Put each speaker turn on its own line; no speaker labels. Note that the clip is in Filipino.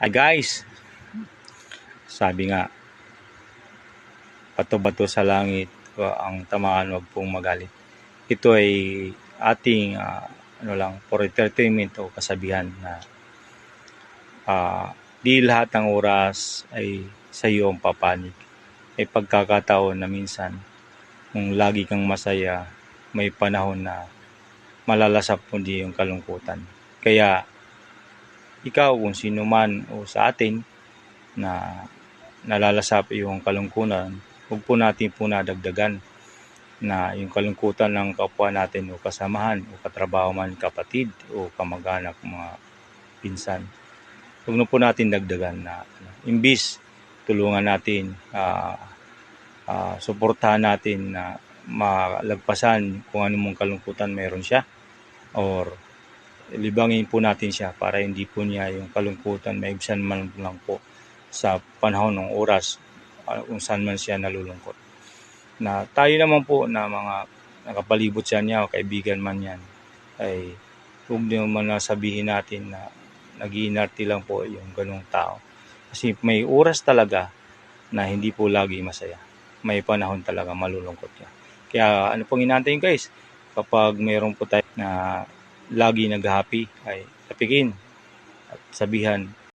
Ay guys, sabi nga, bato-bato sa langit, ang tamaan wag pong magalit. Ito ay ating for entertainment o kasabihan na di lahat ng oras ay sa iyo ang papanig. May pagkakataon na minsan, kung lagi kang masaya, may panahon na malalasap mo di yung kalungkutan. Kaya ikaw kung sino man o sa atin na nalalasap yung kalungkutan, huwag po natin nadagdagan na yung kalungkutan ng kapwa natin o kasamahan o katrabaho man, kapatid o kamag-anak, mga pinsan. Huwag na po natin dagdagan na imbis tulungan natin, suportahan natin na malagpasan kung anong kalungkutan meron siya, or libangin po natin siya para hindi po niya yung kalungkutan maibsan man lang po sa panahon ng oras kung saan man siya nalulungkot. Na tayo naman po na mga nakapalibot sa niya o kaibigan man yan, ay huwag naman sabihin natin na nag-iinarte lang po yung ganung tao. Kasi may oras talaga na hindi po lagi masaya. May panahon talaga malulungkot niya. Kaya ano pong inaantay guys, kapag mayroon po tayo na lagi nag-happy, ay tapikin at sabihan